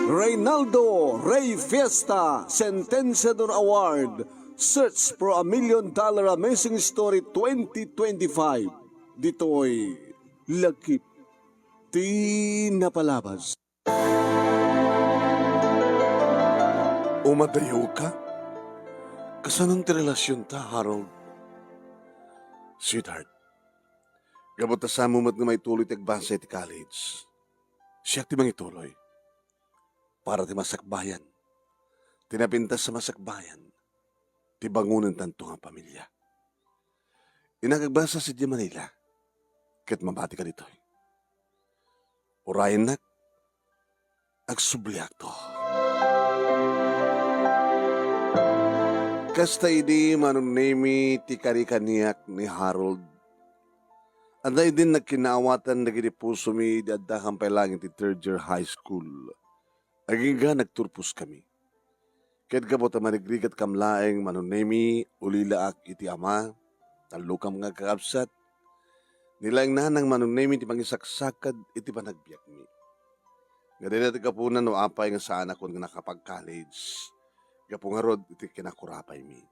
Reynaldo Rey Fiesta Sentenciador Award Search for a $1 Million Amazing Story 2025. Dito'y Lakip Di Napalabas. Umadayo ka? Kasanong ti relasyon ta, Harold? Sweetheart, gabot ta sa mumat nga may tuloy ti agbasa ti college. Siya ti mangituloy. Para ti masakbayan. Tinapintas sa masakbayan. Ti bangunan tanto nga pamilya. Inagagbasa si di Manila. Kat mabati ka dito. Urayan nak. Agsubliak to. Kasta idi manunemi ti karikaniak ni Harold. Anday din nagkinawatan nagiti puso mi di adda kampay langit ti third year high school. Agingga nagturpus kami. Ket gabot a manigrigat kamlaeng manunemi ulilaak iti ama. Talukam nga kakabsat. Nilaeng nanang manunemi ti pangisaksakad iti panagbiak mi. Nga din natin kapunan no apay nga saan ako nga nakapag-college. Gapungarod iti kinakurapay mi.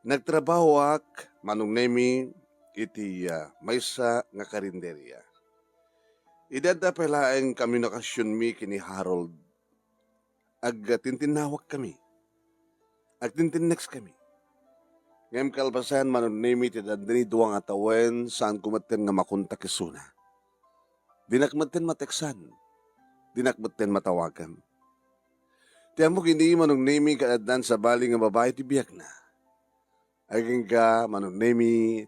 Nagtrabaho ak manunemi iti maysa nga karinderya. Idada palaeng komunikasyon mi kini Harold. Ag tintinawak kami. Ag tintinnext kami. Ngayam kalpasan manunemi ti dadani duwang atawen saan kumaten nga makontak isuna. Dinakmaten mateksan. Dinakmaten matawagan. Tiyamok hindi manunemi kaadan sa bali nga babae ti biyak na. Aging ka manunemi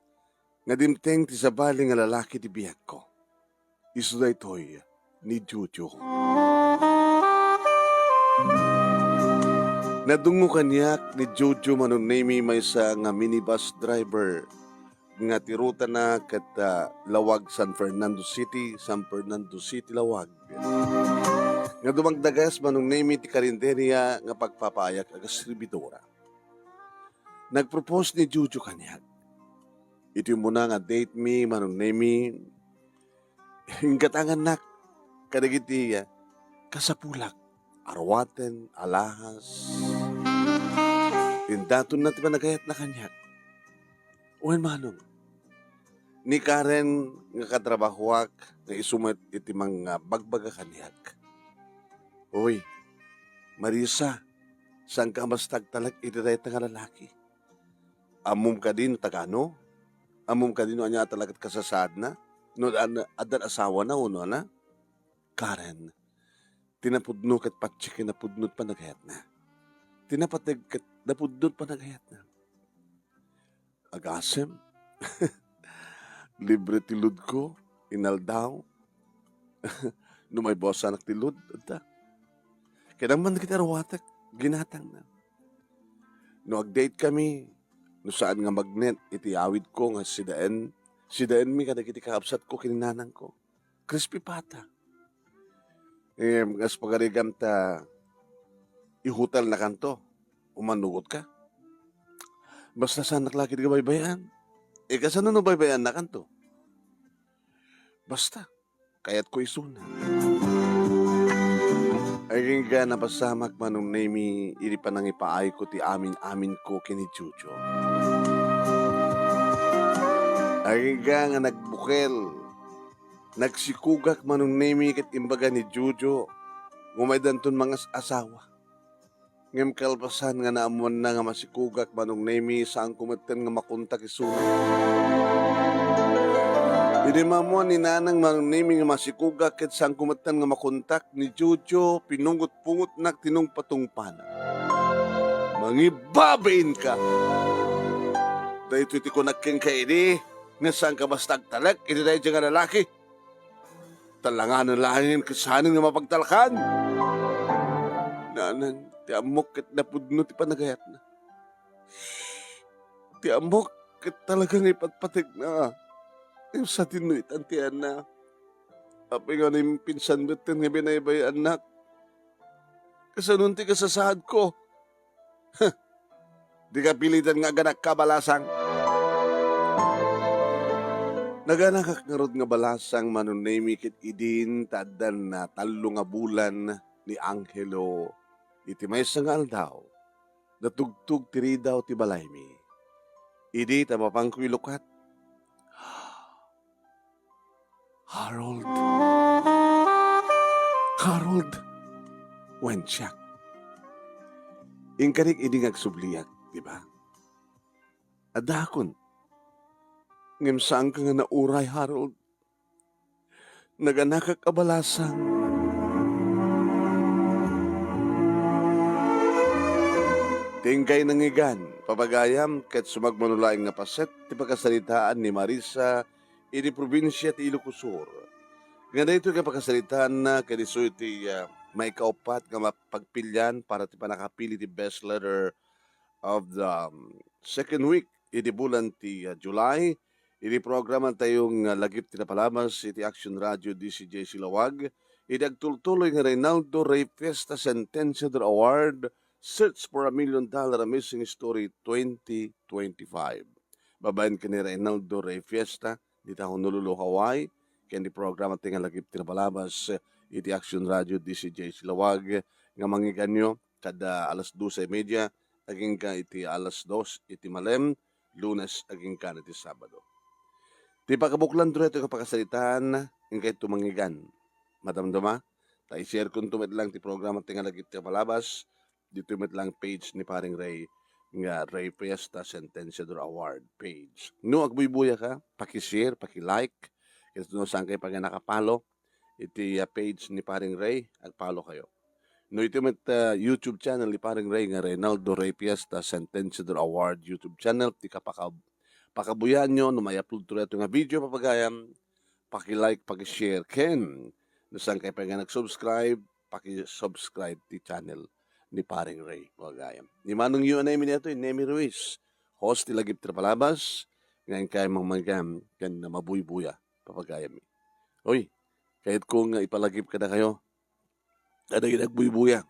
nga dimteng ti sa bali nga lalaki ti biyak ko. Isu da ito'y ni Jojo. Nadungo kanyak ni Jojo manunemi may sa nga minibus driver nga tiruta na kat Lawag, San Fernando City Lawag. Nga dumagdagas manunemi ti karinderya nga pagpapayak agas ribidora. Nagpropose ni Jojo kanyak. Ito muna nga date me manunemi hinggatangan nak kadagiti kasapulak, arwaten, alahas. Indaton na ti panagayat na kanyak. Uwan manong, ni Karen nga katrabahuak nga isumat iti mga bagbaga kanyak. Uy, Marisa, saan ka mas tagtalag iti dayta nga lalaki? Amum ka din tagano? Amum ka din anya talagat kasasad na? No, adan asawa na uno na? Karen, tinapudno kat patsik napudnot pa nagayat na. Tinapatag kat napudnot pa nagayat na. Agasem, libre tilud ko, inaldaw. No may boss anak tilud, adda. Kaya naman kita rawatak, ginatang na. No ag-date kami, no saan nga magnet, iti awid ko nga si Daan mi kada kiti kaabsat ko kininanang ko. Crispy pata. As pagarigam ta ihutal na kanto. Umanugot ka. Basta saan naklaki ka baybayan. Kasano no baybayan na kanto? Basta. Kaya't ko isuna. Ay nga napasamak manong nemi iri pa nang ipaay ko ti amin ko kini Jojo. Ay nga nagbukel, nagsikugak manong nemi kat imbaga ni Jojo, ngumaidanton mga asawa. Ngem kalpasan nga naamuan na nga masikugak manong nemi saan kumaten nga makuntak isuna. Hindi mamuan ni nanang manong nemi nga masikugak kat saan kumaten nga makuntak ni Jojo, pinungot-pungot na tinong patungpana. Mangibabain ka! Dahil iti ko nagking kaini, nga saan ka basta agtalag, iti dahil dyan nga lalaki. Talanganan langin kasanin nga mapagtalakan. Nanan, ti amok kat napudno ti panagayat na. Ti amok kat talagang ipatpatig na. Yung sa tinuit antian na. Apay nga na yung pinsan betin nga binaybay anak. Kasanunti ka sa sahad ko. Di ka pilitan nga ganak kabalasang. Naganakakngarod nga balasang manunemi kit idin taddan na talo nga bulan ni Angelo iti maysa nga aldaw. Natugtog tiri daw ti balay mi. Idi tamapangkoy lukat. Harold. Harold. Wenchak. Ingkarik idi ngagsubliak, di ba? Adakon. Ngem saan ka nga nauray, Harold? Naganakak kabalasang. Tingkay nangigan, papagayam ket sumagmanulaing nga paset ti pagkasalitaan ni Marisa iti probinsya ti Ilocos Sur. Nga dito kay pagkasalitaan na kadiso iti may kaupat nga mapagpilyan para ti panakapili ti best letter of the second week iti bulan ti July. Iti programan tayong lagip ti napalamas iti Action Radio DCJ Silawag. Iti agtultuloy nga Reynaldo Ray Fiesta Sentenciador Award Search for $1 Million Amazing Story 2025. Babayan ka ni Reynaldo Ray Fiesta dito ako nululo Hawaii. Kaya di programa tinga lagip ti napalamas iti Action Radio DCJ Silawag nga mangiganyo kada alas 12:30 aging ka iti alas 2 iti malem Lunes aging ka iti Sabado. Di pagkabuklan doon ito kapakasalitaan yung kahit tumangigan. Madamdama, tayo-share kung tumit lang ti programa tingalagit ti palabas, di tumit lang page ni Paring Ray, nga Ray Fiesta Sentenciador Award page. No, agbuibuya ka, pakishare, pakilike, kasi no saan kayo pag nakapalo, iti page ni Paring Ray, agpalo kayo. No, ito met YouTube channel ni Paring Ray, nga Reynaldo Ray Fiesta Sentenciador Award YouTube channel, ti pakabuyan nyo, no may upload to ito nga video, papagayam, pakilike, pakishare, ken, nasaan kayo pa nga nag-subscribe, pakisubscribe ti channel ni Paring Ray, papagayam. Ni Manong yun na imin ito, Nemi Ruiz, host ti Lagip Trapalabas, ngayon kayo mamagam, kan na mabuy-buya, papagayam. Uy, kahit kung ipalagip ka na kayo, kada ginagbuy-buya,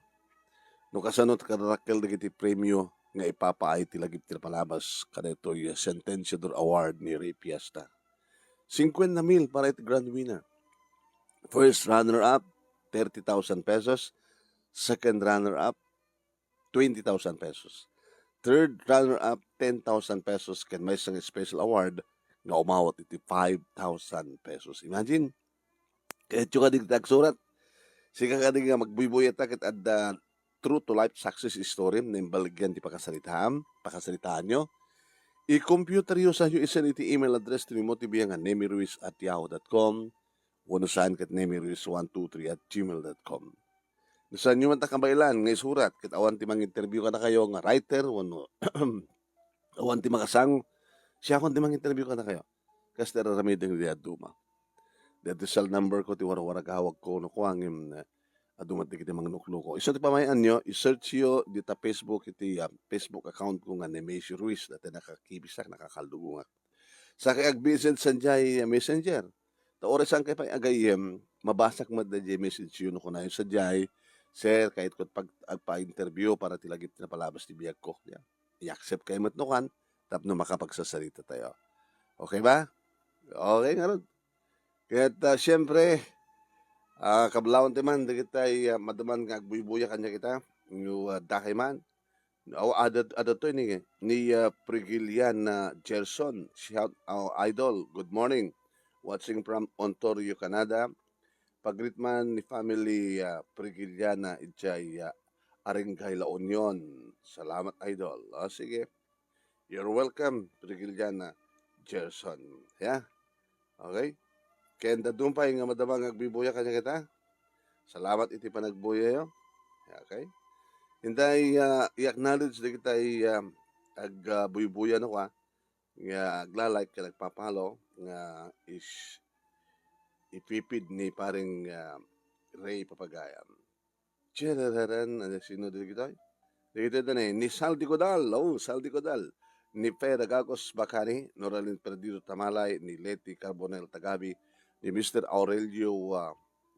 no kasanot kadarakkel na kiti premyo, nga ipapaay ti Lagip ti Palabas kada ito'y Sentenciador Award ni Ray Fiesta. 50,000 para iti grand winner. First runner-up, 30,000 pesos. Second runner-up, 20,000 pesos. Third runner-up, 10,000 pesos. Ken may isang special award nga umawat iti 5,000 pesos. Imagine, kahit yung kadig tagsurat, sika kadig nga magbuybuya takit at true to life success story na imbaligyan di pakasalitaan nyo. I-computer yun sa nyo isan iti email address ti mo tibiyan nga nemiruiz@yahoo.com wanusan kat nemiruiz123@gmail.com. Nasaan nyo man takambailan ngay surat kat awan ti mang-interview ka na kayo nga writer wano awan ti makasang siya kon ti mang-interview ka na kayo. Kasi ramideng di aduma. Dito cell number ko ti warawara kahawag ko no kuangim na dumating iti mga nuklo ko. Isa ti pamayan nyo, i-search nyo dita Facebook iti Facebook account ko nga ni Macy Ruiz dati nakakibisak, nakakaldugungat. Sa kay agbisend sanjay messenger. Ta oras ang kay pa agay mabasak madadya message yun ko na yung sanjay. Sir, kahit ko agpa-interview para tilagip na palabas ti biyag ko. I-accept kayo matnukan, tapno makapagsasalita tayo. Okay ba? Okay nga ron. Kaya siyempre, kablawan teman di kita madaman nga agbuy-buya kanya kita yung dakay man ada to ni Prigilian Gerson shout our idol good morning watching from Ontario Canada pagrit man ni family Prigiliana ijay Aringay La Union salamat idol sige you're welcome Prigiliana Gerson yeah okay. Kaya dumpay nga madamang agbibuya kanya kita. Salamat iti panagbuya yo. Okay? Hinday i-acknowledge na kita agbuy-buya na kwa. Nga aglalike ka nagpapalo. Nga ipipid ni paring Ray Papagayam. Cheraran, sino din kita? Dito na ni Saldi Codal. Oh, Saldi Codal. Ni Pera Gagos Bakani, Noralin Perdido Tamalay, ni Leti Carbonel Tagabi, ni Mr. Aurelio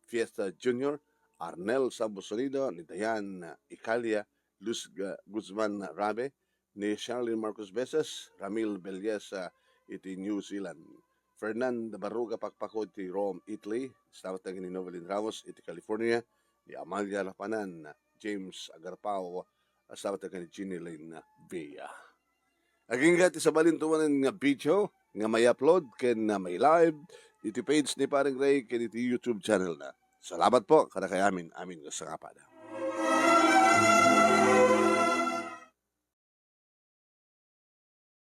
Fiesta Jr., Arnel Sabosolido, ni Dayan Icalia, Luz Guzman Rabe, ni Charlene Marcos Besas, Ramil Belyesa, iti New Zealand. Fernan Baruga Pakpako iti Rome, Italy. Stawat ni Novelin Ramos iti California. Ni Amalia Lapanan, James Agarpao. Stawat ni Ginny Lane Villa. Aging iti sa balintumanan nga video nga may upload ken na may live iti page ni Paring Ray ken iti YouTube channel na. Salamat po kada kay amin nga sa kapada.